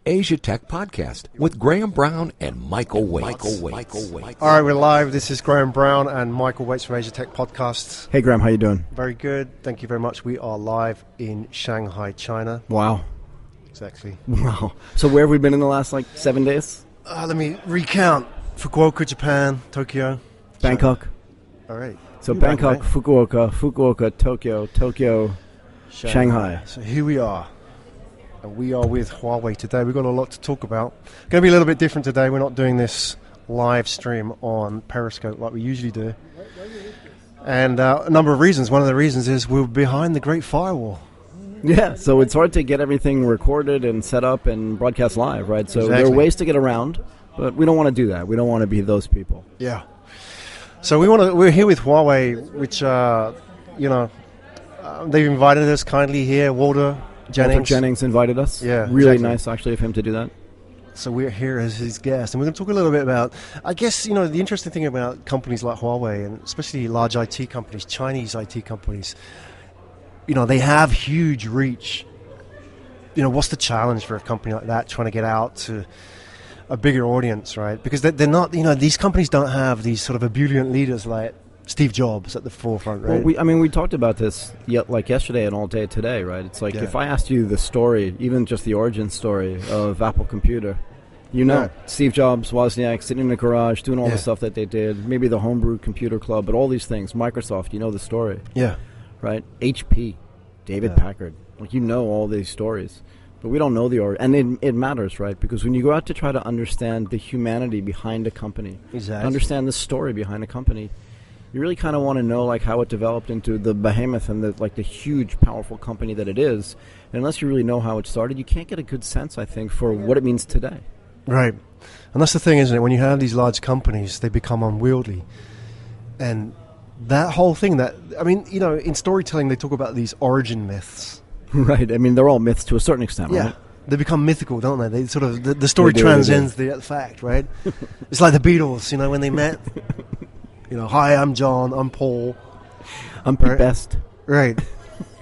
Asia Tech Podcast with Graham Brown and Michael Waits. All right, we're live. This is Graham Brown and Michael Waits from Asia Tech Podcast. Hey, Graham, how you doing? Very good. Thank you very much. We are live in Shanghai, China. Wow. Exactly. Wow. So where have we been in the last, 7 days? Let me recount. Fukuoka, Japan. Tokyo. Bangkok. All right. So Bangkok, Fukuoka, Tokyo, Shanghai. So here we are. And we are with Huawei today. We've got a lot to talk about. Going to be a little bit different today. We're not doing this live stream on Periscope like we usually do. And a number of reasons. One of the reasons is we're behind the Great Firewall. Yeah, so it's hard to get everything recorded and set up and broadcast live, right? So Exactly. there are ways to get around, but we don't want to do that. We don't want to be those people. Yeah. So we're here with Huawei, which, they've invited us kindly here. Walter Jennings invited us. Yeah, Really exactly. nice, actually, of him to do that. So we're here as his guest, and we're going to talk a little bit about, I guess, the interesting thing about companies like Huawei, and especially large IT companies, Chinese IT companies, they have huge reach. What's the challenge for a company like that trying to get out to a bigger audience, right? Because they're not, these companies don't have these sort of ebullient leaders like Steve Jobs at the forefront, right? Well, we talked about this yesterday and all day today, right? It's like if I asked you the story, even just the origin story of Apple Computer, Steve Jobs, Wozniak sitting in the garage doing all the stuff that they did, maybe the homebrew computer club, but all these things, Microsoft, the story. Yeah. Right? HP, David Packard, all these stories. But we don't know the origin. And it matters, right? Because when you go out to try to understand the humanity behind a company, understand the story behind a company, you really kind of want to know how it developed into the behemoth and the huge, powerful company that it is. And unless you really know how it started, you can't get a good sense, I think, for what it means today. Right. And that's the thing, isn't it? When you have these large companies, they become unwieldy. And that whole thing in storytelling, they talk about these origin myths. Right. They're all myths to a certain extent, right? Yeah. They become mythical, don't they? They sort of, the story transcends the fact, right? It's like the Beatles, when they met. Hi, I'm John, I'm Paul. I'm Pete Best. Right.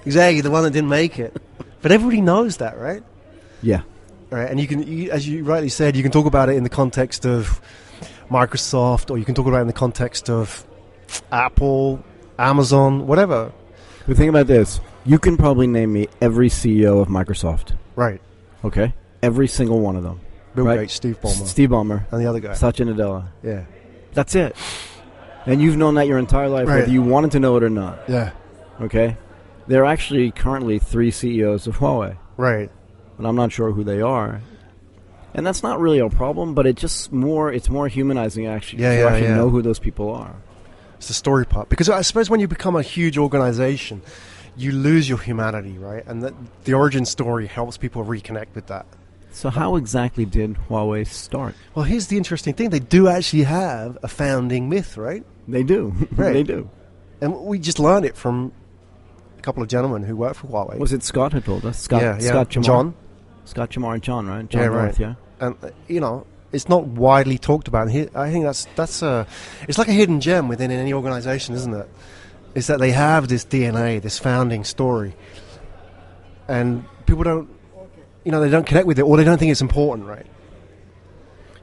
Exactly, the one that didn't make it. But everybody knows that, right? Yeah. Right. And as you rightly said, you can talk about it in the context of Microsoft, or you can talk about it in the context of Apple, Amazon, whatever. The thing about this, you can probably name me every CEO of Microsoft. Right. Okay? Every single one of them. Bill Gates, Steve Ballmer. And the other guy. Satya Nadella. Yeah. That's it. And you've known that your entire life, whether you wanted to know it or not. Yeah. Okay? There are actually currently 3 CEOs of Huawei. Right. And I'm not sure who they are. And that's not really a problem, but it's more humanizing actually to actually know who those people are. It's the story part. Because I suppose when you become a huge organization, you lose your humanity, right? And the origin story helps people reconnect with that. So how exactly did Huawei start? Well, here's the interesting thing. They do actually have a founding myth, right? They do. Right. They do. And we just learned it from a couple of gentlemen who work for Huawei. Was it Scott who told us? Scott Chamar. John. Scott Chamar and John, right? John North, North, yeah. And, it's not widely talked about. And I think that's it's like a hidden gem within any organization, isn't it? Is that they have this DNA, this founding story. And people don't, they don't connect with it, or they don't think it's important, right?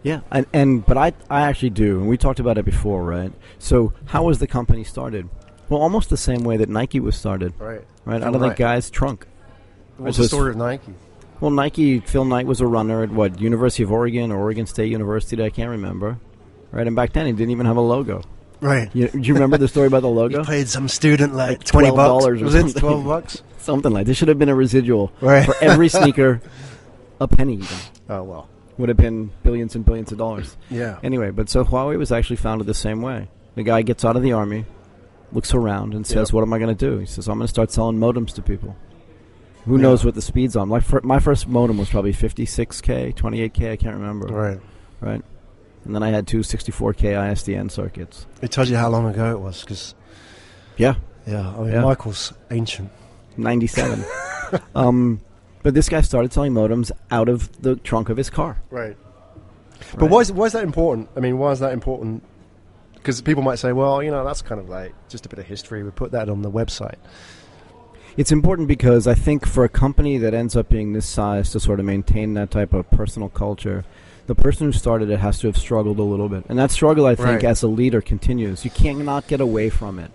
Yeah, but I actually do, and we talked about it before, right? So how was the company started? Well, almost the same way that Nike was started. Right. Out of that guy's trunk. What's the story of Nike? Well, Phil Knight was a runner at University of Oregon or Oregon State University, I can't remember. Right, and back then he didn't even have a logo. Right. Do you remember the story about the logo? He paid some student like $20 or was it $12? $12? Something like that. There should have been a residual right. for every sneaker, a penny even. Oh, well. Would have been billions and billions of dollars. Yeah. Anyway, but so Huawei was actually founded the same way. The guy gets out of the army, looks around, and says, what am I going to do? He says, I'm going to start selling modems to people. Who knows what the speed's on? My first modem was probably 56K, 28K, I can't remember. Right. And then I had 2 64K ISDN circuits. It tells you how long ago it was, because... Yeah. Yeah, Michael's ancient. 97. But this guy started selling modems out of the trunk of his car. Right. But why is that important? Why is that important? Because people might say, well, that's kind of like just a bit of history. We put that on the website. It's important because I think for a company that ends up being this size to sort of maintain that type of personal culture, the person who started it has to have struggled a little bit. And that struggle, I think, as a leader continues. You cannot get away from it,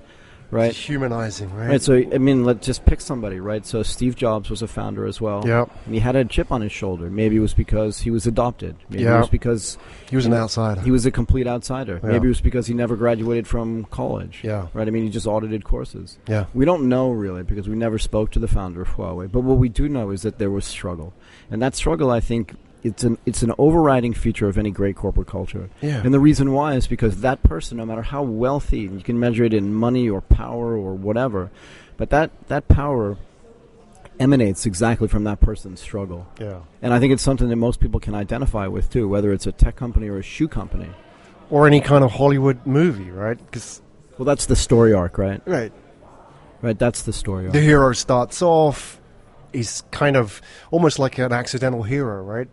right? It's humanizing, right? Right, so, I mean, let's just pick somebody, right? So Steve Jobs was a founder as well. Yep. And he had a chip on his shoulder. Maybe it was because he was adopted. Maybe it was because... He was an outsider. He was a complete outsider. Yeah. Maybe it was because he never graduated from college. Yeah. Right? I mean, he just audited courses. Yeah. We don't know, really, because we never spoke to the founder of Huawei. But what we do know is that there was struggle. And that struggle, I think... It's an overriding feature of any great corporate culture. Yeah. And the reason why is because that person, no matter how wealthy, you can measure it in money or power or whatever, but that power emanates exactly from that person's struggle. Yeah. And I think it's something that most people can identify with, too, whether it's a tech company or a shoe company. Or any kind of Hollywood movie, right? Well, that's the story arc, right? Right. Right, that's the story arc. The hero starts off, he's kind of almost like an accidental hero, right?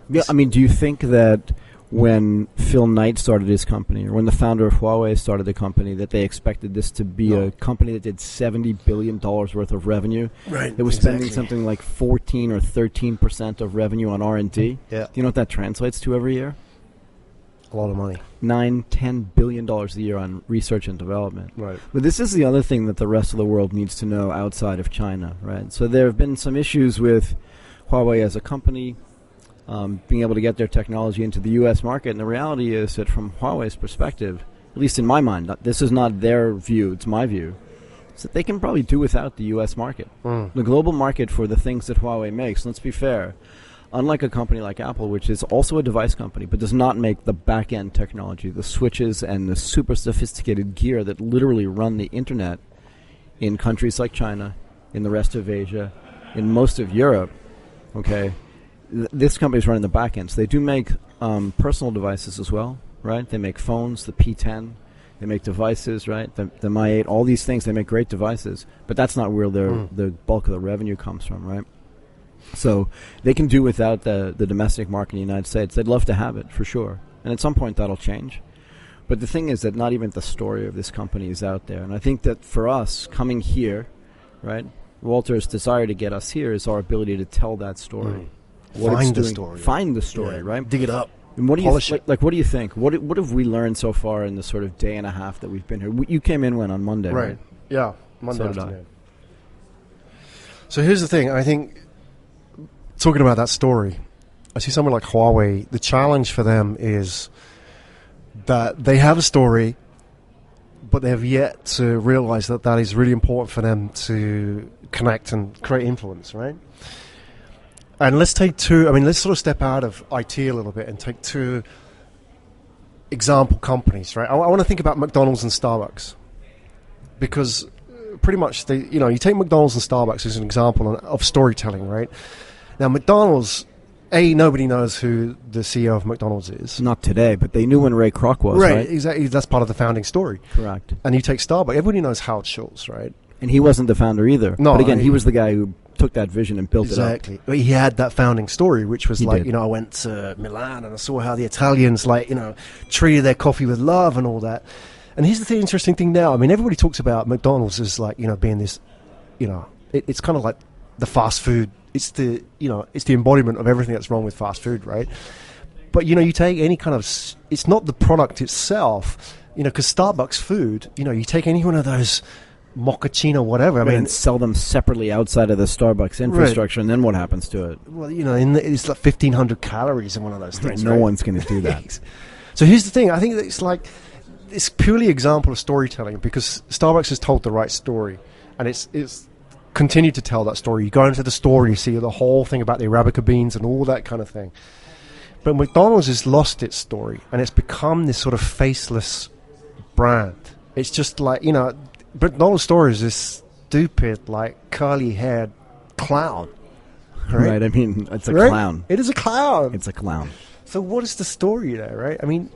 Yeah, I mean, do you think that when Phil Knight started his company, or when the founder of Huawei started the company, that they expected this to be a company that did $70 billion worth of revenue? Right. It was spending something like 14 or 13% of revenue on R&D. Yeah. Do you know what that translates to every year? A lot of money. $10 billion a year on research and development. Right. But this is the other thing that the rest of the world needs to know outside of China, right? So there have been some issues with Huawei as a company, being able to get their technology into the U.S. market. And the reality is that from Huawei's perspective, at least in my mind, this is not their view, it's my view, is that they can probably do without the U.S. market. The global market for the things that Huawei makes, let's be fair, unlike a company like Apple, which is also a device company, but does not make the back-end technology, the switches and the super sophisticated gear that literally run the internet in countries like China, in the rest of Asia, in most of Europe, okay? This company is running the back end. So they do make personal devices as well, right? They make phones, the P10. They make devices, right? The Mi 8, all these things, they make great devices. But that's not where the bulk of the revenue comes from, right? So they can do without the domestic market in the United States. They'd love to have it, for sure. And at some point, that'll change. But the thing is that not even the story of this company is out there. And I think that for us, coming here, right, Walter's desire to get us here is our ability to tell that story. Find the story. Find the story, right? Dig it up. And what do Polish you it. what do you think? What have we learned so far in the sort of day and a half that we've been here? You came in on Monday, right? Yeah, Monday So did I. afternoon. So here's the thing. I think, talking about that story, I see someone like Huawei, the challenge for them is that they have a story, but they have yet to realize that that is really important for them to connect and create influence, right? And let's take let's sort of step out of IT a little bit and take two example companies, right? I want to think about McDonald's and Starbucks, because pretty much you take McDonald's and Starbucks as an example of storytelling, right? Now, McDonald's, nobody knows who the CEO of McDonald's is. Not today, but they knew when Ray Kroc was, right? Exactly. That's part of the founding story. Correct. And you take Starbucks, everybody knows Howard Schultz, right? And he wasn't the founder either. No, but again, he was the guy who took that vision and built it up. Exactly. He had that founding story, which was He did. I went to Milan and I saw how the Italians, treated their coffee with love and all that. And here's the interesting thing now. I mean, everybody talks about McDonald's as being this, it's kind of like the fast food. It's the embodiment of everything that's wrong with fast food, right? But, you take any kind of, it's not the product itself, because Starbucks food, you take any one of those mochaccino, whatever. I mean, sell them separately outside of the Starbucks infrastructure, and then what happens to it? Well, it's like 1,500 calories in one of those things. No one's going to do that. So here's the thing. I think that it's purely example of storytelling, because Starbucks has told the right story, and it's continued to tell that story. You go into the store, you see the whole thing about the Arabica beans and all that kind of thing. But McDonald's has lost its story, and it's become this sort of faceless brand. It's just McDonald's story is this stupid, curly-haired clown. Right? I mean, it's a clown. It is a clown. It's a clown. So what is the story there, right? I mean,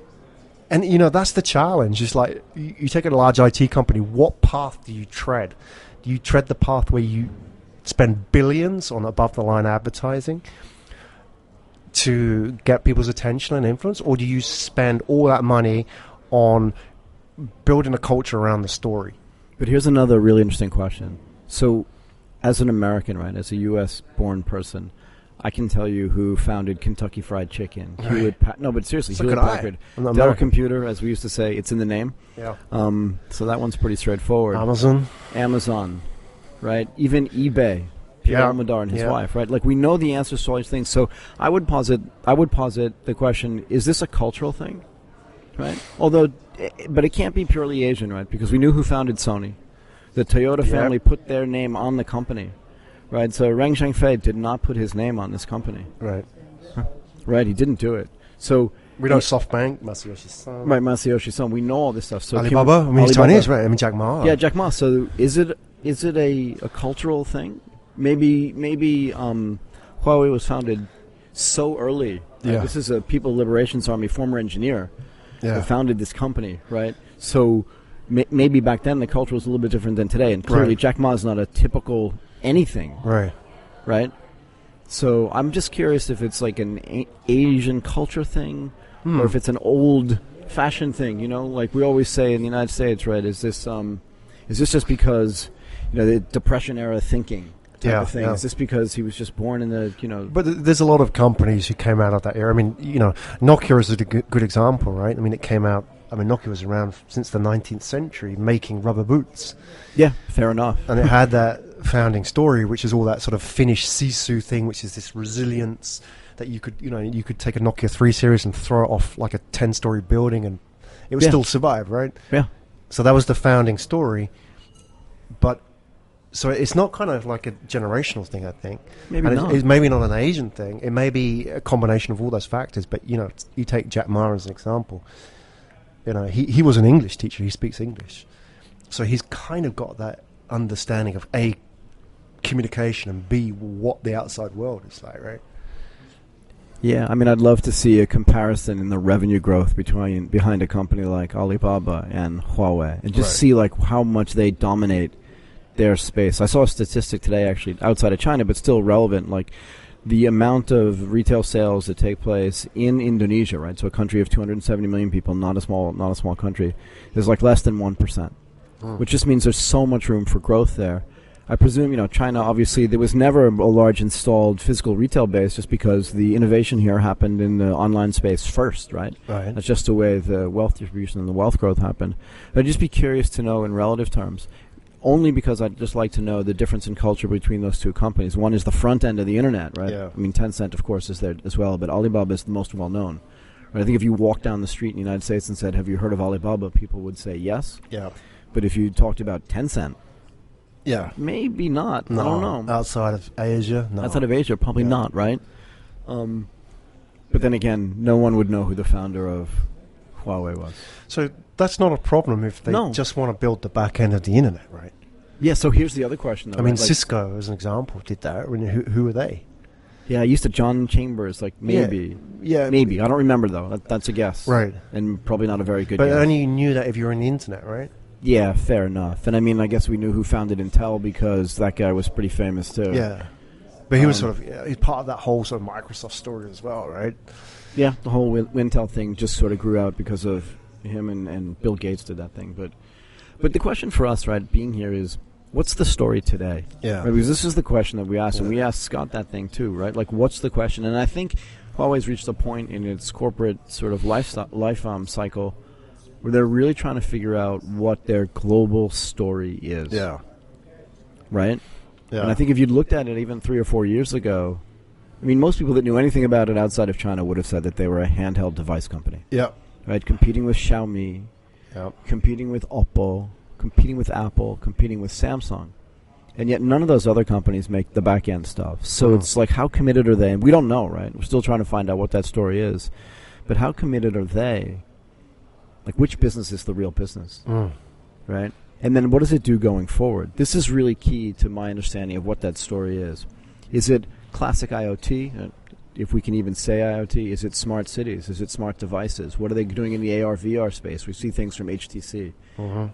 and, that's the challenge. It's like, you take a large IT company, what path do you tread? Do you tread the path where you spend billions on above-the-line advertising to get people's attention and influence? Or do you spend all that money on building a culture around the story? But here's another really interesting question. So, as an American, right, as a U.S.-born person, I can tell you who founded Kentucky Fried Chicken. Right. No, but seriously, So Hewlett could I. Packard. I'm not Dell American. Computer, as we used to say, it's in the name. Yeah. So that one's pretty straightforward. Amazon, right? Even eBay. Pierre Almadar and his wife, right? Like, we know the answers to all these things. So I would posit the question: is this a cultural thing, right? But it can't be purely Asian, right? Because we knew who founded Sony. The Toyota family put their name on the company, right? So Reng Zhengfei did not put his name on this company, right? Right, he didn't do it. So we know SoftBank, Masayoshi Son. Right, Masayoshi Son. We know all this stuff. So Alibaba, he's Chinese, right? I mean, Jack Ma. Yeah, Jack Ma. So is it a cultural thing? Maybe Huawei was founded so early. Right? This is a People Liberations Army former engineer who founded this company, right? So maybe back then the culture was a little bit different than today, and clearly Jack Ma is not a typical anything, right? So I'm just curious if it's like an Asian culture thing, or if it's an old-fashioned thing. You know, like we always say in the United States, right? Is this just because the Depression era thinking? Type of thing. Is this because he was just born in the But there's a lot of companies who came out of that era. I mean, Nokia is a good example, right? I mean, Nokia was around since the 19th century making rubber boots. Yeah, fair enough. And it had that founding story, which is all that sort of Finnish sisu thing, which is this resilience that you could take a Nokia 3 series and throw it off like a 10-story building and it would still survive, right? Yeah. So that was the founding story, but. So it's not kind of like a generational thing, I think. Maybe not. It's maybe not an Asian thing. It may be a combination of all those factors. But you take Jack Ma as an example. He was an English teacher. He speaks English, so he's kind of got that understanding of A, communication, and B, what the outside world is like, right? Yeah, I mean, I'd love to see a comparison in the revenue growth behind a company like Alibaba and Huawei, and just see like how much they dominate their space. I saw a statistic today, actually, outside of China, but still relevant, like the amount of retail sales that take place in Indonesia, right? So a country of 270 million people, not a small country, is like less than 1%, which just means there's so much room for growth there. I presume, China, obviously, there was never a large installed physical retail base just because the innovation here happened in the online space first, right? That's just the way the wealth distribution and the wealth growth happened. I'd just be curious to know in relative terms, only because I'd just like to know the difference in culture between those two companies. One is the front end of the internet, right? Yeah. I mean, Tencent, of course, is there as well, but Alibaba is the most well-known. Right? I think if you walk down the street in the United States and said, have you heard of Alibaba, people would say yes. Yeah. But if you talked about Tencent, maybe not. No. I don't know. Outside of Asia, no. Outside of Asia, probably not, right? But then again, no one would know who the founder of Huawei was. So that's not a problem if they just want to build the back end of the internet, right? Yeah, so here's the other question, though. I mean, Cisco, as an example, did that. I mean, who are they? Yeah, I used to John Chambers, like maybe. Yeah. Maybe. I don't remember, though. That's a guess. Right. And probably not a very good guess. guess. But only knew that if you were on the internet, right? Yeah, fair enough. And I mean, I guess we knew who founded Intel because that guy was pretty famous, too. Yeah. But he was he's part of that whole sort of Microsoft story as well, right? Yeah, the whole Intel thing just sort of grew out because of him and Bill Gates did that thing. But the question for us, right, being here is, what's the story today? Yeah. Right, because this is the question that we asked, and we asked Scott that thing too, right? Like, what's the question? And I think Huawei's reached a point in its corporate sort of life cycle where they're really trying to figure out what their global story is. Yeah. Right? Yeah. And I think if you'd looked at it even 3 or 4 years ago, I mean, most people that knew anything about it outside of China would have said that they were a handheld device company. Yeah. Right? Competing with Xiaomi, competing with Oppo, competing with Apple, competing with Samsung. And yet none of those other companies make the back-end stuff. So it's like, how committed are they? And we don't know, right? We're still trying to find out what that story is. But how committed are they? Like, which business is the real business? Right? And then what does it do going forward? This is really key to my understanding of what that story is. Is it classic IoT? If we can even say IoT, is it smart cities? Is it smart devices? What are they doing in the AR/VR space? We see things from HTC.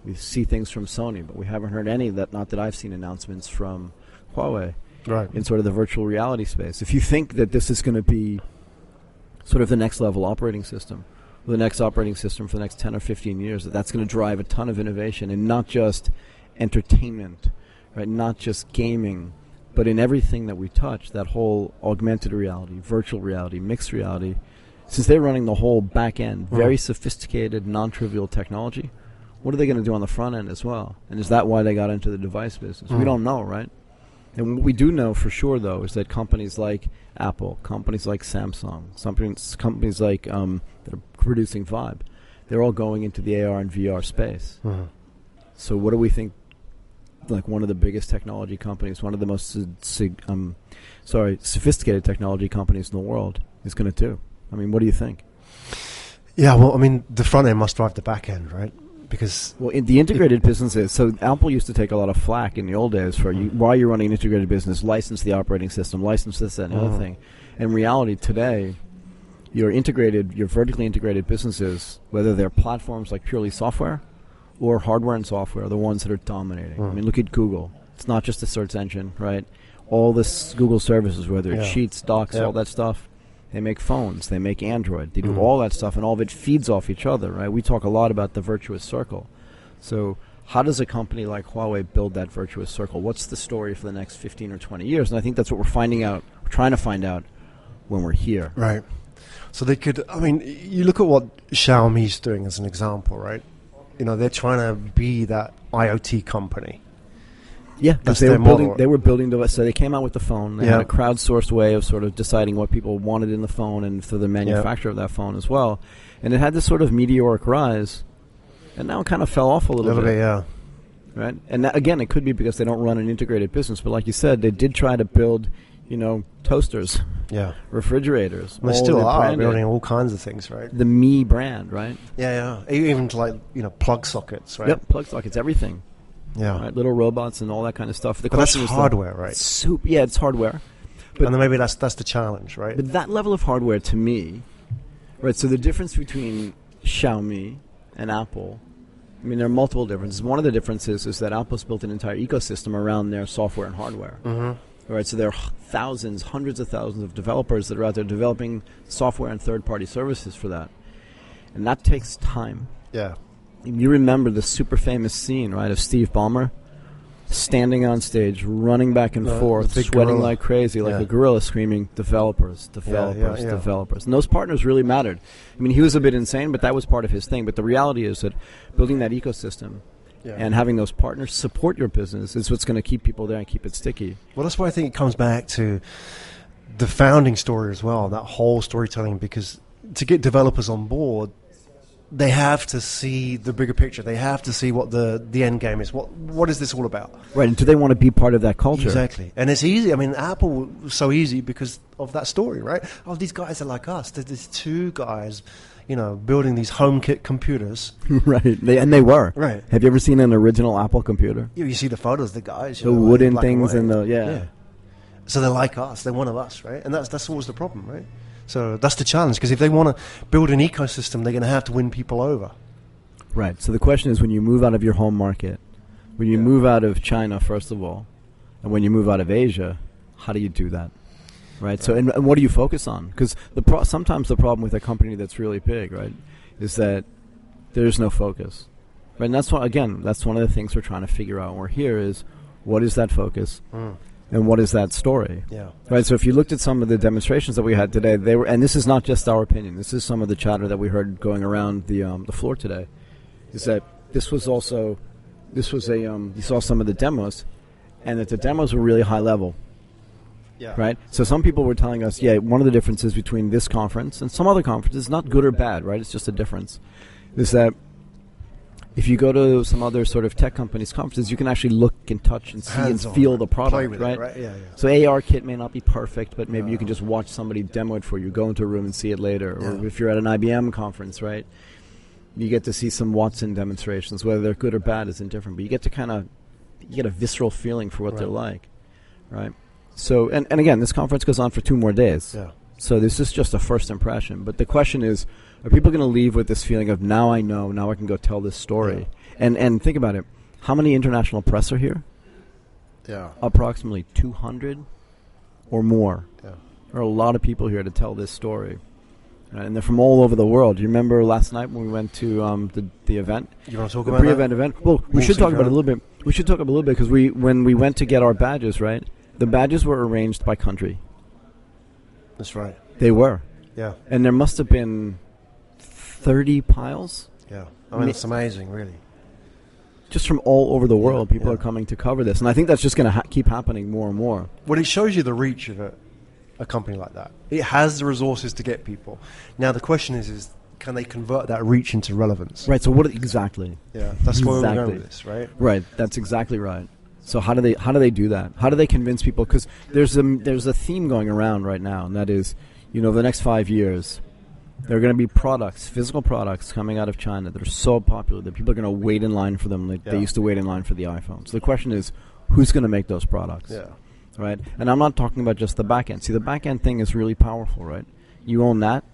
We see things from Sony, but we haven't heard any of that, not that I've seen announcements from Huawei in sort of the virtual reality space. If you think that this is going to be sort of the next level operating system, the next operating system for the next 10 or 15 years, that's going to drive a ton of innovation and not just entertainment, right? Not just gaming, But in everything that we touch, that whole augmented reality, virtual reality, mixed reality, since they're running the whole back end, very sophisticated, non-trivial technology, what are they going to do on the front end as well? And is that why they got into the device business? We don't know, right? And what we do know for sure, though, is that companies like Apple, companies like Samsung, companies like that are producing Vibe, they're all going into the AR and VR space. So what do we think, like one of the biggest technology companies, one of the most sophisticated technology companies in the world is going to do? I mean, what do you think? Yeah, well, I mean, the front end must drive the back end, right? Because in the integrated businesses, so Apple used to take a lot of flack in the old days for why you're running an integrated business, license the operating system, license this, that, and the other thing. In reality, today, your vertically integrated businesses, whether they're platforms like purely software or hardware and software, are the ones that are dominating. I mean, look at Google. It's not just a search engine, right? All this Google services, whether it's Sheets, Docs, all that stuff. They make phones. They make Android. They do all that stuff, and all of it feeds off each other, right? We talk a lot about the virtuous circle. So how does a company like Huawei build that virtuous circle? What's the story for the next 15 or 20 years? And I think that's what we're finding out. We're trying to find out when we're here. Right. So they could, I mean, you look at what Xiaomi's doing as an example, right? You know, they're trying to be that IoT company. Yeah, because they were building devices. So they came out with the phone. They had a crowdsourced way of sort of deciding what people wanted in the phone and for the manufacturer of that phone as well. And it had this sort of meteoric rise, and now it kind of fell off a little bit. Yeah. Right? And that, again, it could be because they don't run an integrated business. But like you said, they did try to build, toasters, refrigerators. They still are building all kinds of things, right? The Mi brand, right? Yeah. Even to like, plug sockets, right? Yep, plug sockets, everything. Yeah, right, little robots and all that kind of stuff. But that's hardware, right? It's hardware. But and then maybe that's the challenge, right? But that level of hardware, to me, right? So the difference between Xiaomi and Apple, I mean, there are multiple differences. One of the differences is that Apple's built an entire ecosystem around their software and hardware. Right, so there are thousands, hundreds of thousands of developers that are out there developing software and third-party services for that, and that takes time. Yeah. You remember the super famous scene, right, of Steve Ballmer standing on stage, running back and forth, sweating gorilla. Like crazy, like a gorilla, screaming, developers. And those partners really mattered. I mean, he was a bit insane, but that was part of his thing. But the reality is that building that ecosystem and having those partners support your business is what's going to keep people there and keep it sticky. Well, that's why I think it comes back to the founding story as well, that whole storytelling, because to get developers on board, they have to see the bigger picture. They have to see what the end game is. What is this all about? Right, and do they want to be part of that culture? Exactly. And it's easy. I mean, Apple was so easy because of that story, right? Oh, these guys are like us. There's two guys, building these HomeKit computers. Right, they were. Right. Have you ever seen an original Apple computer? You see the photos, the guys. The wooden things and the, So they're like us. They're one of us, right? And that's always the problem, right? So that's the challenge, because if they want to build an ecosystem, they're going to have to win people over. Right. So the question is, when you move out of your home market, when you move out of China, first of all, and when you move out of Asia, how do you do that? Right. So and what do you focus on? Because sometimes the problem with a company that's really big, right, is that there's no focus. Right. And that's one of the things we're trying to figure out when we're here is, what is that focus? And what is that story? Yeah. Right. So if you looked at some of the demonstrations that we had today, and this is not just our opinion. This is some of the chatter that we heard going around the floor today. Is that you saw some of the demos, and that the demos were really high level. Yeah. Right. So some people were telling us, one of the differences between this conference and some other conferences, not good or bad, right? It's just a difference. Is that if you go to some other sort of tech companies' conferences, you can actually look and touch and see and feel the product, right? Yeah. So ARKit may not be perfect, but maybe you can just watch somebody demo it for you, go into a room and see it later. Yeah. Or if you're at an IBM conference, right, you get to see some Watson demonstrations. Whether they're good or bad is indifferent, but you get to you get a visceral feeling for what they're like, right? So, and again, this conference goes on for 2 more days. Yeah. So this is just a first impression. But the question is, are people going to leave with this feeling of, now I know, now I can go tell this story? Yeah. And think about it. How many international press are here? Yeah. Approximately 200 or more. Yeah. There are a lot of people here to tell this story. And they're from all over the world. Do you remember last night when we went to the event? You want to talk the about pre-event event? Well, we should talk about it a little bit. We should talk about it a little bit because when we went to get our badges, right? The badges were arranged by country. That's right. They were. Yeah. And there must have been 30 piles. Yeah. I mean, it's amazing, really. Just from all over the world, people are coming to cover this. And I think that's just going to keep happening more and more. Well, it shows you the reach of a company like that. It has the resources to get people. Now, the question is can they convert that reach into relevance? Right, so what exactly? Yeah, that's where we're going with this, right? Right, that's exactly right. So how do they do that? How do they convince people? Because there's a theme going around right now, and that is, the next 5 years, there are going to be products, physical products coming out of China that are so popular that people are going to wait in line for them like they used to wait in line for the iPhone. So the question is, who's going to make those products? Yeah. Right? And I'm not talking about just the back end. See, the back end thing is really powerful, right? You own that.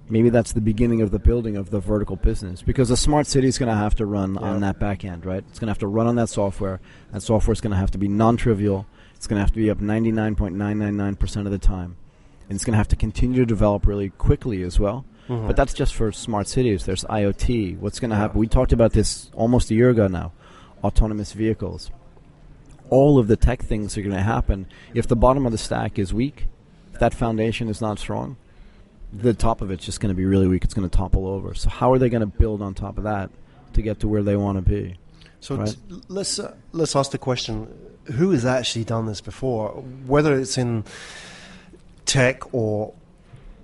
Maybe that's the beginning of the building of the vertical business, because a smart city is going to have to run on that back end, right? It's going to have to run on that software. That software is going to have to be non-trivial. It's going to have to be up 99.999% of the time. And it's going to have to continue to develop really quickly as well. Mm-hmm. But that's just for smart cities. There's IoT. What's going to happen? We talked about this almost a year ago now. Autonomous vehicles. All of the tech things are going to happen. If the bottom of the stack is weak, if that foundation is not strong, the top of it's just going to be really weak. It's going to topple over. So how are they going to build on top of that to get to where they want to be? So right? Let's ask the question, who has actually done this before? Whether it's in tech or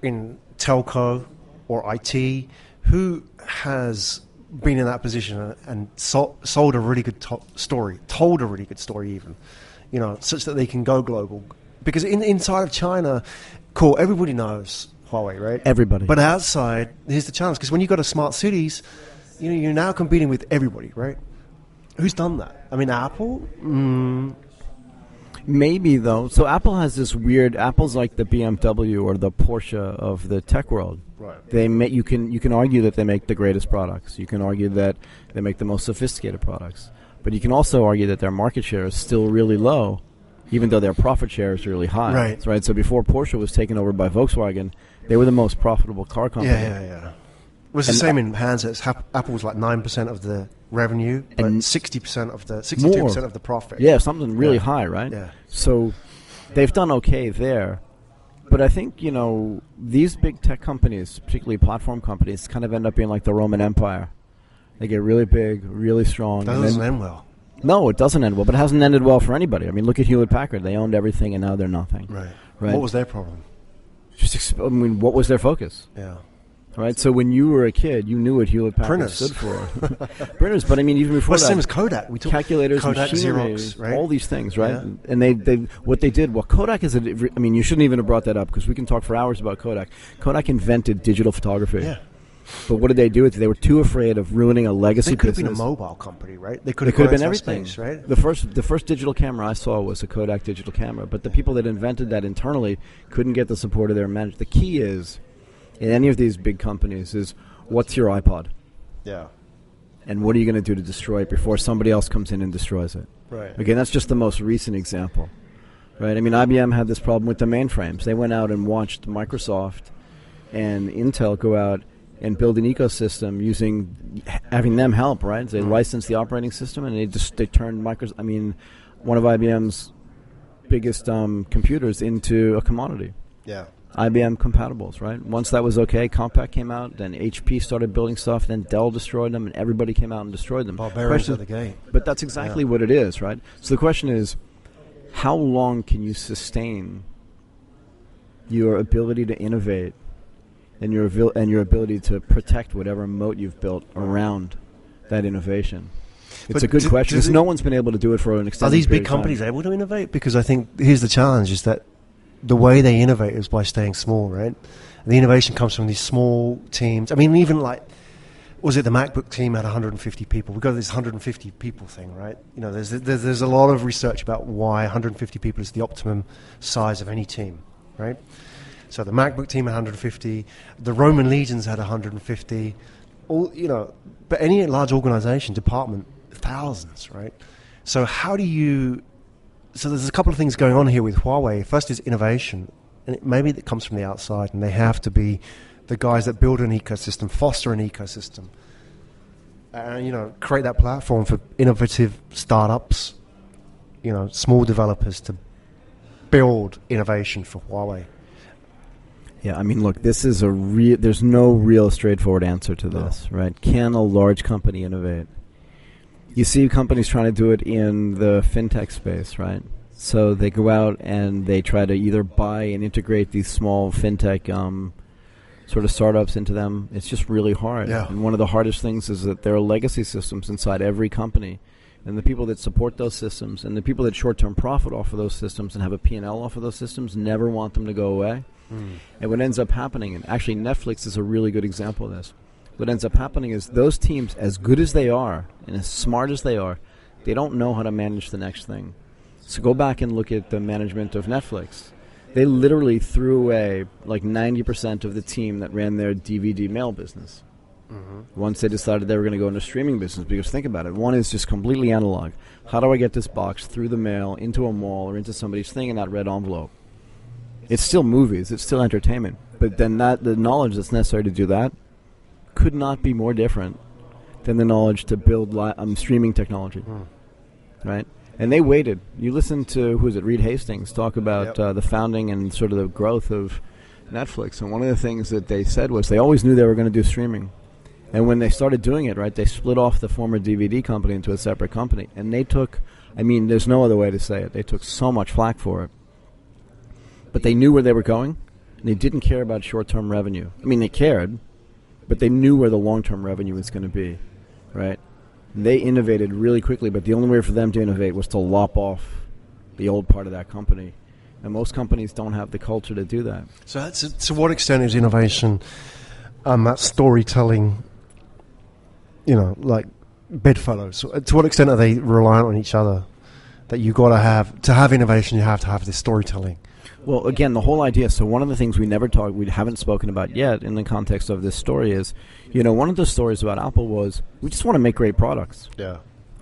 in telco or IT, who has been in that position and sold a really good story, told a really good story even, such that they can go global? Because inside of China, everybody knows Huawei, right? Everybody. But outside, here's the challenge, because when you go to smart cities, you're now competing with everybody, right? Who's done that? I mean, Apple? Maybe, though. So Apple has this weird, Apple's like the BMW or the Porsche of the tech world. Right. You can argue that they make the greatest products. You can argue that they make the most sophisticated products. But you can also argue that their market share is still really low, even though their profit share is really high. Right. So before Porsche was taken over by Volkswagen, they were the most profitable car company. Yeah. It was the same in handsets. Apple was like 9% of the revenue, but 62% of the profit. Yeah, something really high, right? Yeah. So they've done okay there. But I think, these big tech companies, particularly platform companies, kind of end up being like the Roman Empire. They get really big, really strong. That doesn't end well. No, it doesn't end well, but it hasn't ended well for anybody. I mean, look at Hewlett Packard. They owned everything, and now they're nothing. Right. Right. What was their problem? What was their focus? Yeah. Right. So when you were a kid, you knew what Hewlett Packard stood for. Printers, but I mean, even before that, same as Kodak. We calculators, Kodak, machinery, Xerox, right? All these things, right? Yeah. And what they did. Well, Kodak is. You shouldn't even have brought that up because we can talk for hours about Kodak. Kodak invented digital photography. Yeah. But what did they do with it? They were too afraid of ruining a legacy business. They could have been a mobile company, right? They could have been everything, space, right? The first digital camera I saw was a Kodak digital camera, but the people that invented that internally couldn't get the support of their management. The key is, in any of these big companies, is what's your iPod? Yeah. And what are you going to do to destroy it before somebody else comes in and destroys it? Right. Again, that's just the most recent example. Right? I mean, IBM had this problem with the mainframes. They went out and watched Microsoft and Intel go out and build an ecosystem having them help, right? They licensed the operating system, and they turned one of IBM's biggest computers into a commodity. Yeah. IBM compatibles, right? Once that was okay, Compaq came out, then HP started building stuff, then Dell destroyed them, and everybody came out and destroyed them. Barbarians at the gate. But that's exactly what it is, right? So the question is, how long can you sustain your ability to innovate and your ability to protect whatever moat you've built around that innovation? It's a good question, because no one's been able to do it for an extended period of time. Are these big companies able to innovate? Because I think here's the challenge, is that the way they innovate is by staying small, right? And the innovation comes from these small teams. I mean, even was it the MacBook team had 150 people? We've got this 150 people thing, right? There's a lot of research about why 150 people is the optimum size of any team, right? So the MacBook team had 150, the Roman legions had 150, but any large organization, department, thousands, right? So so there's a couple of things going on here with Huawei. First is innovation, and maybe that comes from the outside, and they have to be the guys that build an ecosystem, foster an ecosystem, and create that platform for innovative startups, small developers to build innovation for Huawei? Yeah, I mean, look, this is there's no real straightforward answer to this, right? Can a large company innovate? You see companies trying to do it in the fintech space, right? So they go out and they try to either buy and integrate these small fintech sort of startups into them. It's just really hard. Yeah. And one of the hardest things is that there are legacy systems inside every company. And the people that support those systems and the people that short-term profit off of those systems and have a P&L off of those systems never want them to go away. And what ends up happening, and actually Netflix is a really good example of this, what ends up happening is those teams, as good as they are and as smart as they are, they don't know how to manage the next thing. So go back and look at the management of Netflix. They literally threw away like 90% of the team that ran their DVD mail business. Once they decided they were going to go into streaming business, because think about it, one is just completely analog. How do I get this box through the mail into a mall or into somebody's thing in that red envelope? It's still movies, it's still entertainment, but then the knowledge that's necessary to do that could not be more different than the knowledge to build streaming technology, right? And they waited. You listen to, Reed Hastings, talk about the founding and sort of the growth of Netflix, and one of the things that they said was they always knew they were going to do streaming. And when they started doing it, right, they split off the former DVD company into a separate company. And they took, I mean, there's no other way to say it, they took so much flack for it. But they knew where they were going, and they didn't care about short-term revenue. I mean, they cared, but they knew where the long-term revenue was going to be, right? They innovated really quickly, but the only way for them to innovate was to lop off the old part of that company. And most companies don't have the culture to do that. So to what extent is innovation, that storytelling, like bedfellows? So to what extent are they reliant on each other? That you got to have innovation, you have to have this storytelling. Well, again, the whole idea, so one of the things we haven't spoken about yet in the context of this story is, one of the stories about Apple was, we just want to make great products. Yeah.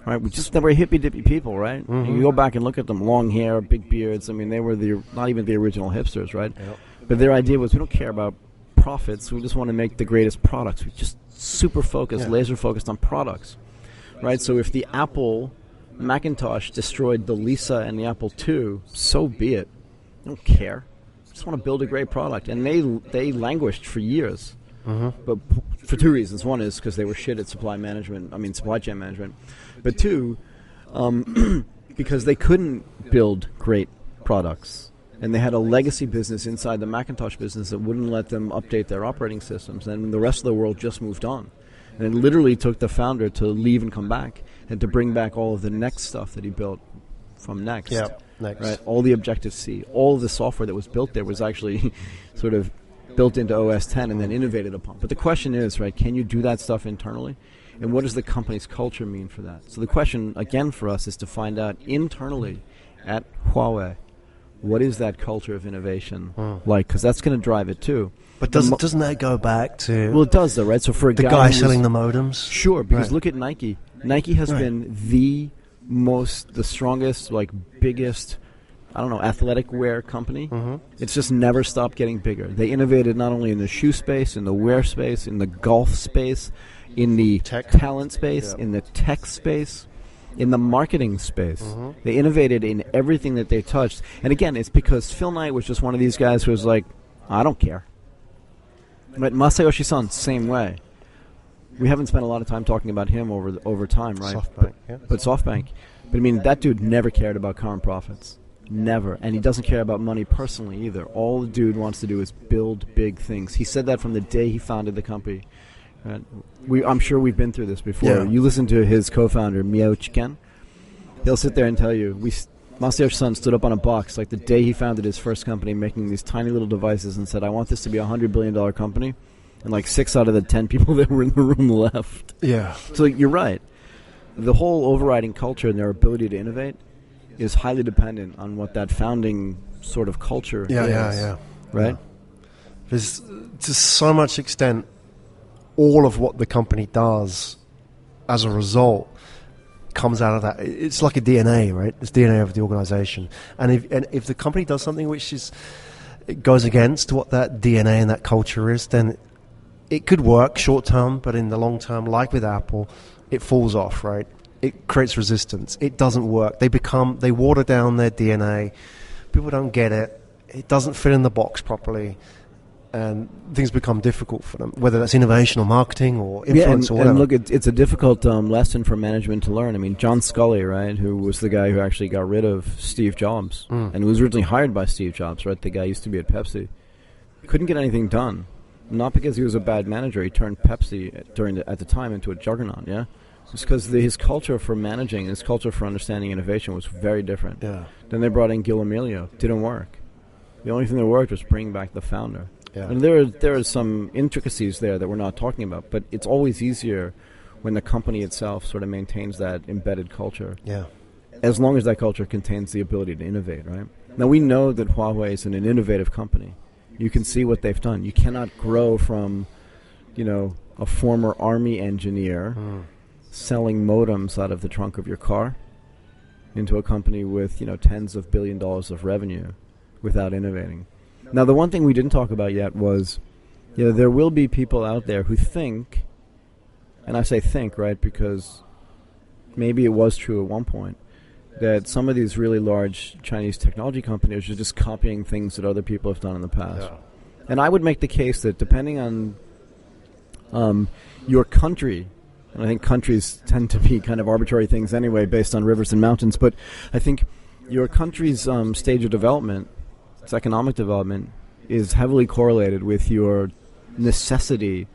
Right? They were hippy-dippy people, right? And you go back and look at them, long hair, big beards. I mean, they were not even the original hipsters, right? Yep. But their idea was, we don't care about profits, we just want to make the greatest products. We just super focused, laser focused on products, right? So if the Apple Macintosh destroyed the Lisa and the Apple II, so be it. I don't care. I just want to build a great product. And they languished for years. But for two reasons. One is because they were shit at supply chain management. But two, because they couldn't build great products. And they had a legacy business inside the Macintosh business that wouldn't let them update their operating systems. And the rest of the world just moved on. And it literally took the founder to leave and come back and to bring back all of the Next stuff that he built from Next. Yep. Next. Right? All the Objective-C, all of the software that was built there was actually sort of built into OS 10 and then innovated upon. But the question is, right, can you do that stuff internally? And what does the company's culture mean for that? So the question, again, for us is to find out internally at Huawei, what is that culture of innovation like? Because that's going to drive it too. But doesn't that go back to... Well, it does, though, right? So for a the guy selling the modems? Sure, because look at Nike. Nike has been the strongest, biggest, athletic wear company. It's just never stopped getting bigger. They innovated not only in the shoe space, in the wear space, in the golf space, in the talent space, in the tech space, in the marketing space. They innovated in everything that they touched. And again, it's because Phil Knight was just one of these guys who was like, I don't care. But Masayoshi Son, same way. We haven't spent a lot of time talking about him over time, right? SoftBank, but SoftBank. But I mean, that dude never cared about current profits. Never. And he doesn't care about money personally either. All the dude wants to do is build big things. He said that from the day he founded the company. I'm sure we've been through this before. Yeah. You listen to his co-founder, Miyoshi Ken. He'll sit there and tell you, Masayoshi Son stood up on a box like the day he founded his first company, making these tiny little devices, and said, I want this to be a $100 billion company. And 6 out of the 10 people that were in the room left. Yeah. So you're right. The whole overriding culture and their ability to innovate is highly dependent on what that founding sort of culture is. Yeah. Right? There's to so much extent, all of what the company does as a result comes out of that. It's like a DNA, right? It's DNA of the organization. And if the company does something which it goes against what that DNA and that culture is, then it could work short term, but in the long term, like with Apple, it falls off, right? It creates resistance. It doesn't work. They water down their DNA people don't get it. It doesn't fit in the box properly. And things become difficult for them, whether that's innovation or marketing or influence or whatever. And look, it's a difficult lesson for management to learn. I mean, John Scully, right, who was the guy who actually got rid of Steve Jobs, and who was originally hired by Steve Jobs, right? The guy used to be at Pepsi. Couldn't get anything done. Not because he was a bad manager. He turned Pepsi at the time into a juggernaut, yeah? It's because his culture for managing, his culture for understanding innovation was very different. Yeah. Then they brought in Gil Amelio. Didn't work. The only thing that worked was bringing back the founder. Yeah. And there are some intricacies there that we're not talking about, but it's always easier when the company itself sort of maintains that embedded culture. Yeah. As long as that culture contains the ability to innovate, right? Now, we know that Huawei is an innovative company. You can see what they've done. You cannot grow from, a former army engineer selling modems out of the trunk of your car into a company with, tens of billion dollars of revenue without innovating. Now, the one thing we didn't talk about yet was, there will be people out there who think, and I say think, right, because maybe it was true at one point, that some of these really large Chinese technology companies are just copying things that other people have done in the past. Yeah. And I would make the case that depending on your country, and I think countries tend to be kind of arbitrary things anyway based on rivers and mountains, but I think your country's stage of development, its economic development, is heavily correlated with your necessity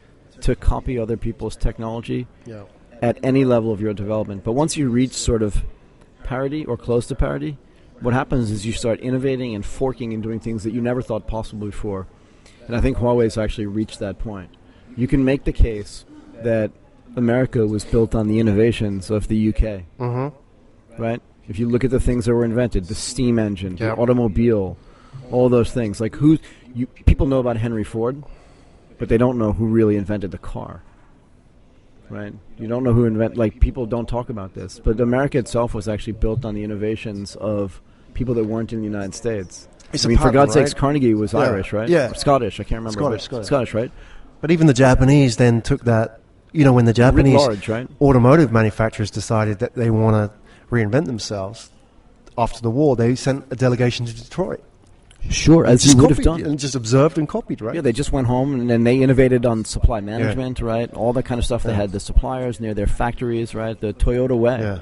to copy other people's technology at any level of your development. But once you reach sort of parity or close to parity, what happens is you start innovating and forking and doing things that you never thought possible before. And I think Huawei's actually reached that point. You can make the case that America was built on the innovations of the UK, right? If you look at the things that were invented, the steam engine, the automobile, all those things. Like people know about Henry Ford, but they don't know who really invented the car. Right? You don't know who people don't talk about this. But America itself was actually built on the innovations of people that weren't in the United States. For God's sakes, Carnegie was Irish, right? Yeah. Or Scottish, I can't remember. Scottish, right? But even the Japanese then took that, when the Japanese automotive manufacturers decided that they want to reinvent themselves after the war, they sent a delegation to Detroit. Sure, as you would have done. And just observed and copied, right? Yeah, they just went home and then they innovated on supply management, right? All that kind of stuff. They had the suppliers near their factories, right? The Toyota way. Yeah.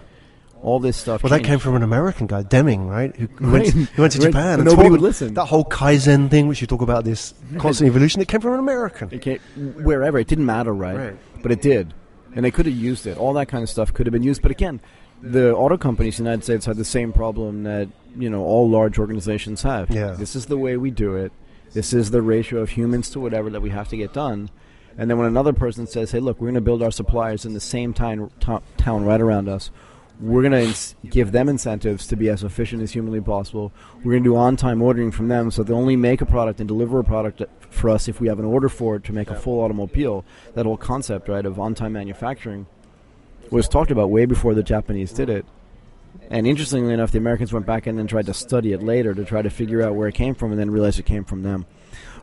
All this stuff. Well, that came from an American guy, Deming, right? Who went to Japan. And nobody would listen. That whole Kaizen thing, which you talk about, this constant evolution, it came from an American. It came wherever. It didn't matter, right? But it did. And they could have used it. All that kind of stuff could have been used. But again, the auto companies in the United States had the same problem that all large organizations have. Yeah. This is the way we do it. This is the ratio of humans to whatever that we have to get done. And then when another person says, hey, look, we're going to build our suppliers in the same town right around us, we're going to give them incentives to be as efficient as humanly possible. We're going to do on-time ordering from them so they'll only make a product and deliver a product for us if we have an order for it to make a full automobile. That whole concept, right, of on-time manufacturing was talked about way before the Japanese did it. And interestingly enough, the Americans went back and then tried to study it later to try to figure out where it came from and then realized it came from them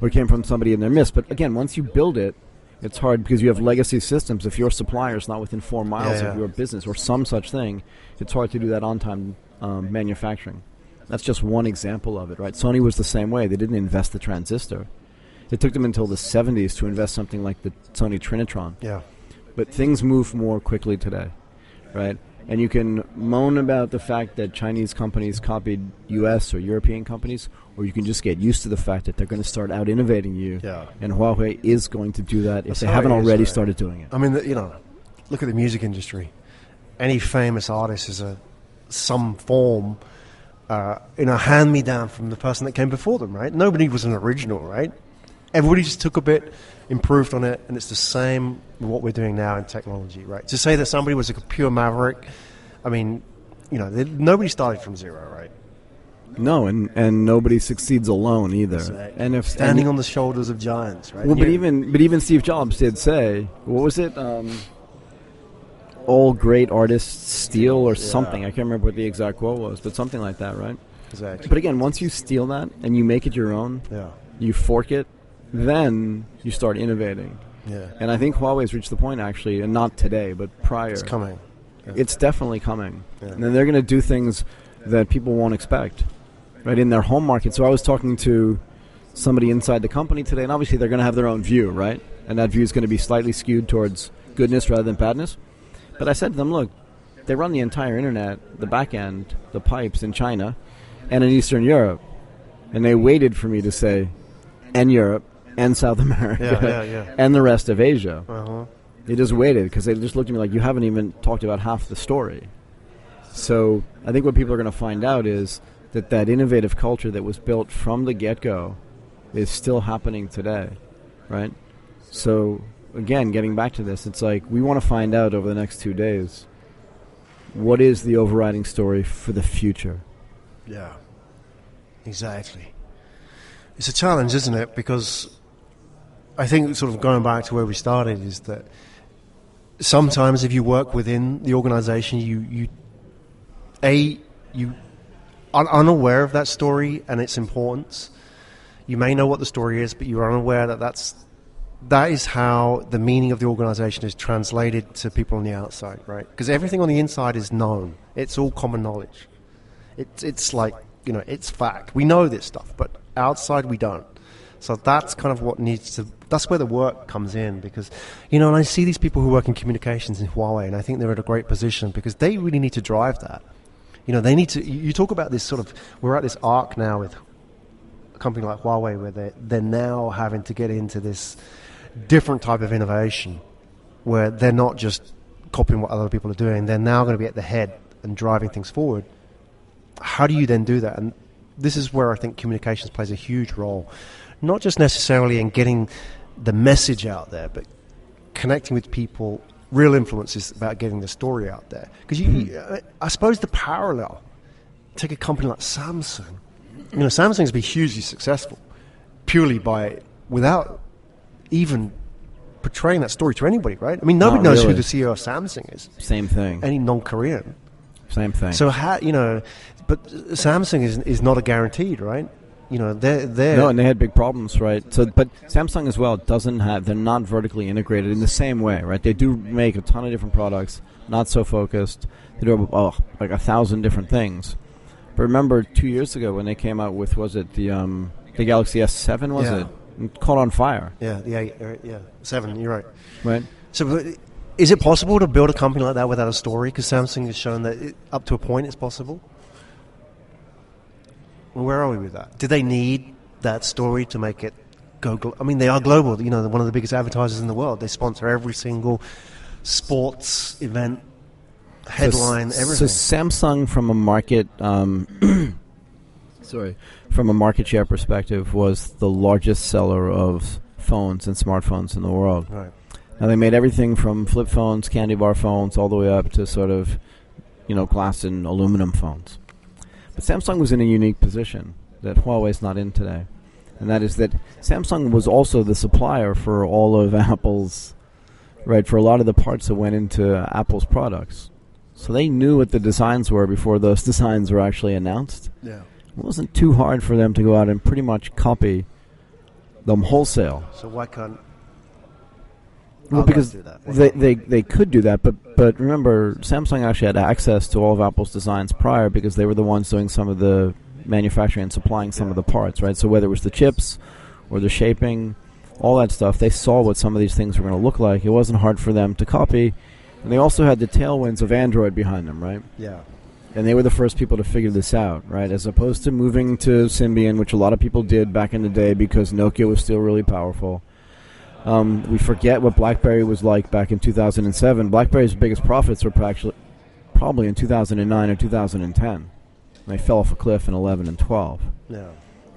or it came from somebody in their midst. But again, once you build it, it's hard because you have legacy systems. If your supplier is not within 4 miles of your business or some such thing, it's hard to do that on-time manufacturing. That's just one example of it, right? Sony was the same way. They didn't invest the transistor. It took them until the 70s to invest something like the Sony Trinitron. Yeah. But things move more quickly today, right? And you can moan about the fact that Chinese companies copied U.S. or European companies, or you can just get used to the fact that they're going to start out-innovating you. Yeah. And Huawei is going to do that if they haven't already started doing it. I mean, look at the music industry. Any famous artist is some form, hand-me-down from the person that came before them, right? Nobody was an original, right? Everybody just took a bit, improved on it, and it's the same with what we're doing now in technology, right? To say that somebody was a pure maverick, I mean, nobody started from zero, right? No, and nobody succeeds alone either. Exactly. And if standing on the shoulders of giants, right? Well, but even Steve Jobs did say, what was it? All great artists steal or something. I can't remember what the exact quote was, but something like that, right? Exactly. But again, once you steal that and you make it your own, you fork it, then you start innovating. Yeah. And I think Huawei's reached the point, actually, and not today, but prior. It's coming. Yeah. It's definitely coming. Yeah. And then they're going to do things that people won't expect. right, in their home market. So I was talking to somebody inside the company today, and obviously they're going to have their own view, right? And that view is going to be slightly skewed towards goodness rather than badness. But I said to them, look, they run the entire internet, the back end, the pipes in China and in Eastern Europe. And they waited for me to say, and Europe, and South America, and the rest of Asia. Uh-huh. They just waited because they just looked at me like, you haven't even talked about half the story. So I think what people are going to find out is that innovative culture that was built from the get-go is still happening today, right? So, again, getting back to this, it's like we want to find out over the next 2 days, what is the overriding story for the future? Yeah, exactly. It's a challenge, isn't it? Because I think sort of going back to where we started is that sometimes if you work within the organization, you are unaware of that story and its importance. You may know what the story is, but you're unaware that is how the meaning of the organization is translated to people on the outside, right? Because everything on the inside is known. It's all common knowledge. It's like, it's fact. We know this stuff, but outside we don't. So that's kind of what that's where the work comes in, because, and I see these people who work in communications in Huawei, and I think they're at a great position because they really need to drive that. They need to, you talk about this sort of, we're at this arc now with a company like Huawei where they're now having to get into this different type of innovation where they're not just copying what other people are doing, they're now going to be at the head and driving things forward. How do you then do that? And this is where I think communications plays a huge role, not just necessarily in getting the message out there, but connecting with people. Real influence is about getting the story out there. Because I suppose the parallel, take a company like Samsung. Samsung's been hugely successful purely without even portraying that story to anybody, right? I mean, nobody knows who the CEO of Samsung is. Same thing. Any non-Korean. Same thing. So, but Samsung is not a guaranteed, right? They're no, and they had big problems, right? So, but Samsung as well they're not vertically integrated in the same way, right? They do make a ton of different products, not so focused. They do like 1,000 different things. But remember 2 years ago when they came out with, was it the Galaxy S7, was it? It caught on fire. Yeah, the 8, 7, you're right. Right. So is it possible to build a company like that without a story? Because Samsung has shown that up to a point it's possible. Well, where are we with that? Do they need that story to make it go I mean, they are global. They're one of the biggest advertisers in the world. They sponsor every single sports event, headline, everything. So Samsung, from a market, from a market share perspective, was the largest seller of phones and smartphones in the world. Right. Now they made everything from flip phones, candy bar phones, all the way up to sort of, glass and aluminum phones. But Samsung was in a unique position that Huawei's not in today. And that is that Samsung was also the supplier for all of Apple's, right, for a lot of the parts that went into Apple's products. So they knew what the designs were before those designs were actually announced. Yeah. It wasn't too hard for them to go out and pretty much copy them wholesale. So why can't... Well, because they could do that, but remember, Samsung actually had access to all of Apple's designs prior because they were the ones doing some of the manufacturing and supplying some of the parts, right? So whether it was the chips or the shaping, all that stuff, they saw what some of these things were going to look like. It wasn't hard for them to copy, and they also had the tailwinds of Android behind them, right? Yeah. And they were the first people to figure this out, right? As opposed to moving to Symbian, which a lot of people did back in the day because Nokia was still really powerful. We forget what BlackBerry was like back in 2007. BlackBerry's biggest profits were probably in 2009 or 2010. They fell off a cliff in 11 and 12. Yeah.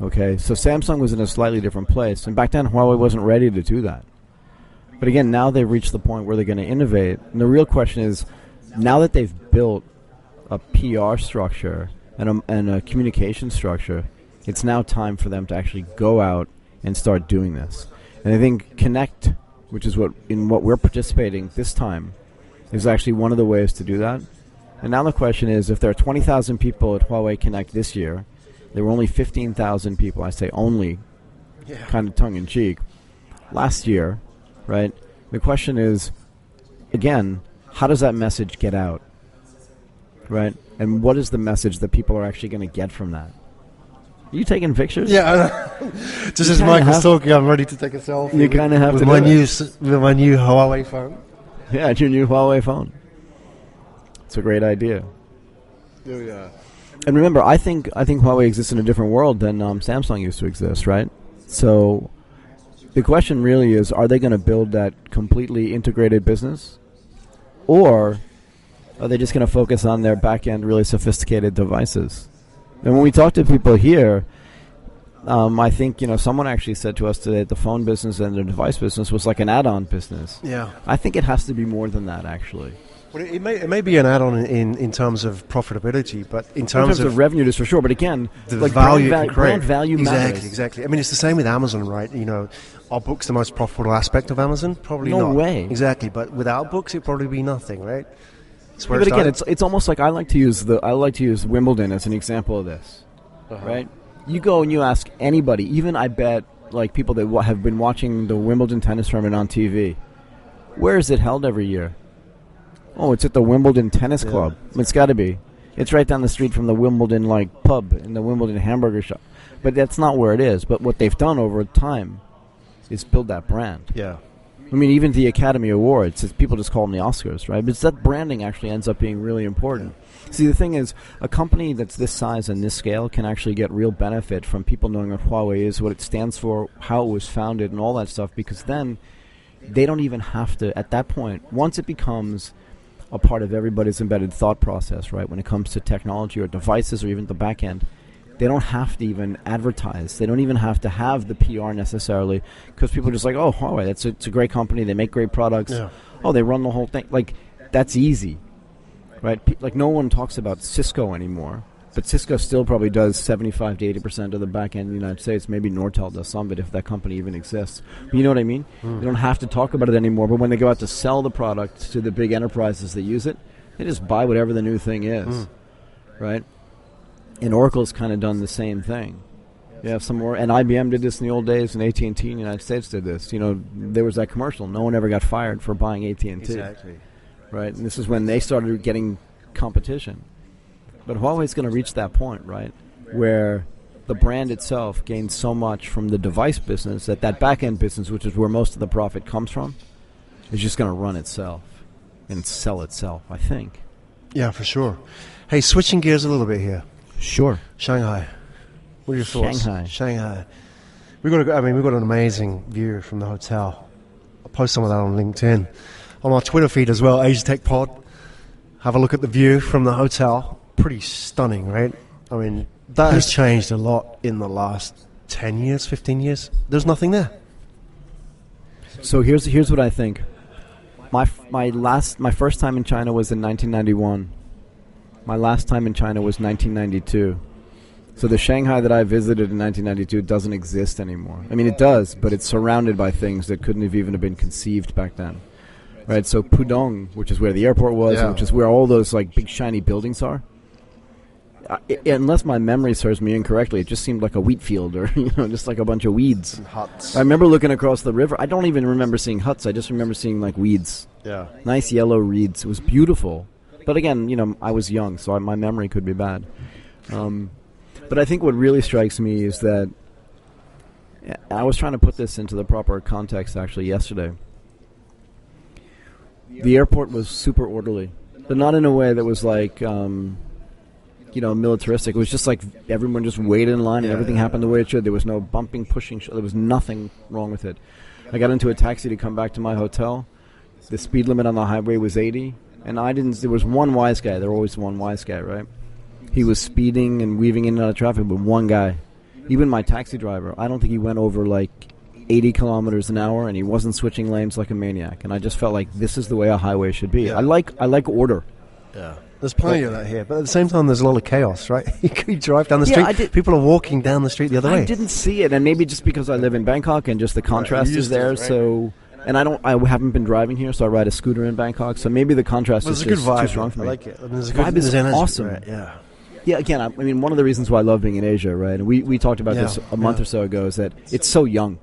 Okay, so Samsung was in a slightly different place. And back then, Huawei wasn't ready to do that. But again, now they've reached the point where they're going to innovate. And the real question is, now that they've built a PR structure and a communication structure, it's now time for them to actually go out and start doing this. And I think Connect, which is what we're participating this time, is actually one of the ways to do that. And now the question is, if there are 20,000 people at Huawei Connect this year, there were only 15,000 people, I say only, kind of tongue-in-cheek, last year, right? The question is, again, how does that message get out, right? And what is the message that people are actually going to get from that? You taking pictures? Yeah. Just as Michael's talking, I'm ready to take a selfie. You kind of have with to my new Huawei phone. Yeah, your new Huawei phone. It's a great idea. Oh, yeah. And remember, I think Huawei exists in a different world than Samsung used to exist, right? So the question really is, are they going to build that completely integrated business? Or are they just going to focus on their back-end, really sophisticated devices? And when we talk to people here, I think, someone actually said to us today that the phone business and the device business was like an add-on business. Yeah. I think it has to be more than that, actually. Well, it may be an add-on in terms of profitability, but in terms of revenue, just for sure. But again, the value brand value matters. Exactly. I mean, it's the same with Amazon, right? Are books the most profitable aspect of Amazon? Probably not. No way. Exactly. But without books, it'd probably be nothing, right? But again, it's almost like I like to use Wimbledon as an example of this, right? You go and you ask anybody, even I bet like people that have been watching the Wimbledon tennis tournament on TV, where is it held every year? Oh, it's at the Wimbledon Tennis Club. It's got to be. It's right down the street from the Wimbledon pub and the Wimbledon hamburger shop. But that's not where it is. But what they've done over time is build that brand. Yeah. I mean, even the Academy Awards, people just call them the Oscars, right? But that branding actually ends up being really important. See, the thing is, a company that's this size and this scale can actually get real benefit from people knowing what Huawei is, what it stands for, how it was founded, and all that stuff, because then they don't even have to, at that point, once it becomes a part of everybody's embedded thought process, right, when it comes to technology or devices or even the back end, they don't have to even advertise. They don't even have to have the PR necessarily, because people are just like, oh, Huawei, it's a great company. They make great products. Yeah. Oh, they run the whole thing. Like, that's easy, right? Like, no one talks about Cisco anymore, but Cisco still probably does 75 to 80% of the back end in the United States. Maybe Nortel does some, but if that company even exists. But you know what I mean? They don't have to talk about it anymore, but when they go out to sell the product to the big enterprises that use it, they just buy whatever the new thing is, right? And Oracle's kind of done the same thing. You have some more, and IBM did this in the old days, and AT&T in the United States did this. There was that commercial. No one ever got fired for buying AT&T. Exactly. Right? And this is when they started getting competition. But Huawei's going to reach that point, right, where the brand itself gains so much from the device business that back-end business, which is where most of the profit comes from, is just going to run itself and sell itself, I think. Yeah, for sure. Hey, switching gears a little bit here. Sure. Shanghai. What are your thoughts? Shanghai. We've got an amazing view from the hotel. I'll post some of that on LinkedIn. On our Twitter feed as well, Asia Tech Pod. Have a look at the view from the hotel. Pretty stunning, right? I mean, that has changed a lot in the last 10 years, 15 years. There's nothing there. So here's what I think. My first time in China was in 1991. My last time in China was 1992. So the Shanghai that I visited in 1992 doesn't exist anymore. I mean, it does, but it's surrounded by things that couldn't have even been conceived back then. Right? So Pudong, which is where the airport was, which is where all those big shiny buildings are. Unless my memory serves me incorrectly, it just seemed like a wheat field or just like a bunch of weeds. And huts. I remember looking across the river. I don't even remember seeing huts. I just remember seeing weeds. Yeah. Nice yellow reeds. It was beautiful. But again, I was young, so my memory could be bad. But I think what really strikes me is that I was trying to put this into the proper context actually yesterday. The airport was super orderly, but not in a way that was militaristic. It was just like everyone just waited in line and everything happened the way it should. There was no bumping, pushing. There was nothing wrong with it. I got into a taxi to come back to my hotel. The speed limit on the highway was 80. And there was one wise guy. There was always one wise guy, right? He was speeding and weaving in and out of traffic, but one guy. Even my taxi driver, I don't think he went over 80 kilometers an hour, and he wasn't switching lanes like a maniac. And I just felt like this is the way a highway should be. Yeah. I like order. Yeah. There's plenty of that here, but at the same time, there's a lot of chaos, right? You drive down the street, people are walking down the street the other way. I didn't see it, and maybe just because I live in Bangkok and just the contrast is there, so... And I haven't been driving here, so I ride a scooter in Bangkok. So maybe the contrast is just too strong for me. I like it. The vibe is awesome. Right, yeah. Yeah. Again, I mean, one of the reasons why I love being in Asia, right? And we talked about this a month or so ago, is that it's so young,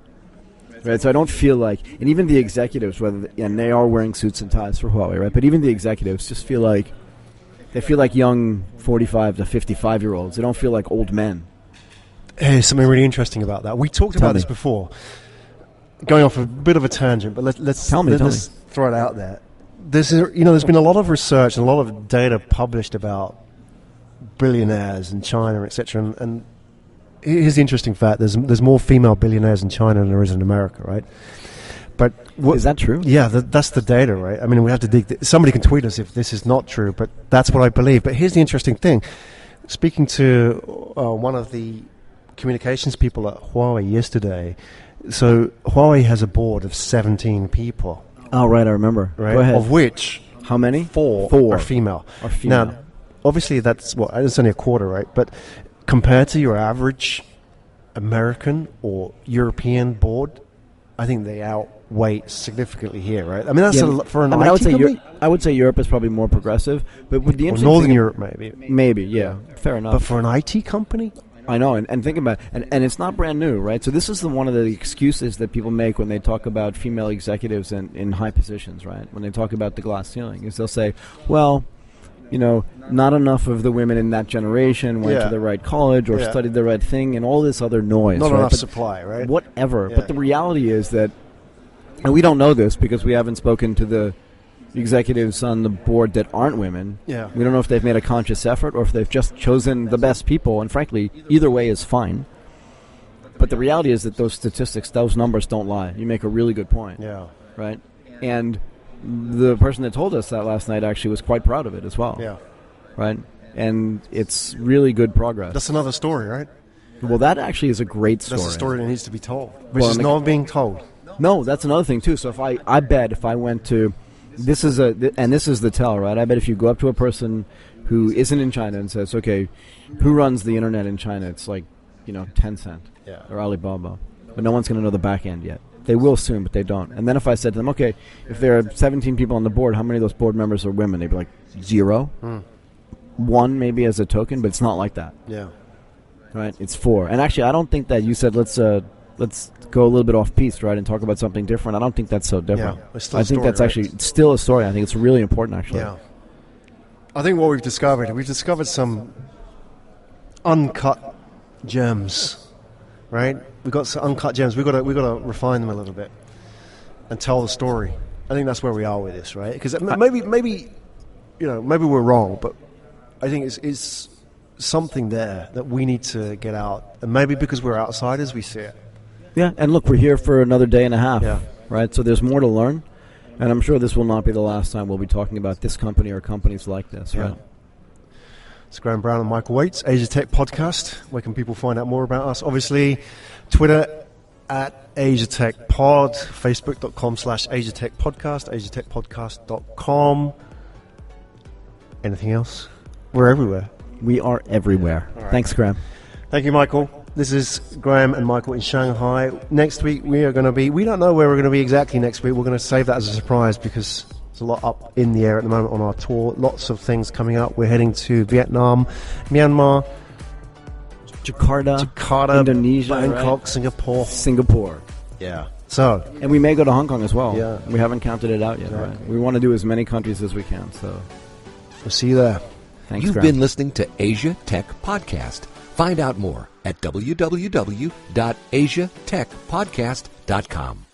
right? So I don't feel and even the executives, and they are wearing suits and ties for Huawei, right? But even the executives just feel like young 45 to 55-year-olds. They don't feel like old men. Here's something really interesting about that. We talked about this before. Going off a bit of a tangent, but let's throw it out there. There's been a lot of research and a lot of data published about billionaires in China, etc. And here's the interesting fact: there's more female billionaires in China than there is in America, right? But is that true? Yeah, that's the data, right? I mean, we have to dig. Somebody can tweet us if this is not true, but that's what I believe. But here's the interesting thing: speaking to one of the communications people at Huawei yesterday. So Huawei has a board of 17 people. Oh, right, I remember. Right, go ahead. Of which how many? Four are female. Now, obviously, that's only a quarter, right? But compared to your average American or European board, I think they outweigh significantly here, right? I mean, that's for an IT company. I would say Europe is probably more progressive, but with the interesting Northern Europe, maybe, yeah, fair enough. But for an IT company. I know, and think about it, and it's not brand new, right? So this is one of the excuses that people make when they talk about female executives in high positions, right? When they talk about the glass ceiling, is they'll say, well, not enough of the women in that generation went to the right college or studied the right thing, and all this other noise. Not enough supply, right? Whatever. Yeah. But the reality is that, and we don't know this because we haven't spoken to the executives on the board that aren't women. Yeah. We don't know if they've made a conscious effort or if they've just chosen the best people, and frankly, either way is fine. But the reality is that those statistics, those numbers don't lie. You make a really good point. Yeah. Right? And the person that told us that last night actually was quite proud of it as well. Yeah. Right? And it's really good progress. That's another story, right? Well, that actually is a great story. That's a story that needs to be told, which is not being told. No, that's another thing, too. So I bet if I went to... This is the tell, right? I bet if you go up to a person who isn't in China and says, okay, who runs the internet in China? It's like, Tencent or Alibaba. But no one's going to know the back end yet. They will soon, but they don't. And then if I said to them, okay, if there are 17 people on the board, how many of those board members are women? They'd be like, 0. One maybe as a token, but it's not like that. Yeah. Right? It's 4. And actually, I don't think that you said let's go a little bit off piece, right, and talk about something different. I don't think that's so different. Yeah, it's still I think story, that's actually still a story. I think it's really important, actually. Yeah. I think what we've discovered some uncut gems, right? We've got some uncut gems. We've got to refine them a little bit and tell the story. I think that's where we are with this, right? Because maybe we're wrong, but I think it's something there that we need to get out. And maybe because we're outsiders, we see it. Yeah, and look, we're here for another day and a half, yeah. Right? So there's more to learn, and I'm sure this will not be the last time we'll be talking about this company or companies like this, right? It's Graham Brown and Michael Waits, Asia Tech Podcast. Where can people find out more about us? Obviously, Twitter at Asia Tech Pod, Facebook.com/Asia Tech Podcast, AsiaTechPodcast.com. Anything else? We're everywhere. We are everywhere. Right. Thanks, Graham. Thank you, Michael. This is Graham and Michael in Shanghai. Next week we don't know where we're going to be exactly next week. We're going to save that as a surprise because there's a lot up in the air at the moment on our tour. Lots of things coming up. We're heading to Vietnam, Myanmar, Jakarta, Indonesia, Bangkok, right? Singapore. Yeah. And we may go to Hong Kong as well. Yeah. We haven't counted it out yet, right? We want to do as many countries as we can. So we'll see you there. Thanks, You've Graham. been listening to Asia Tech Podcast. Find out more at www.asiatechpodcast.com.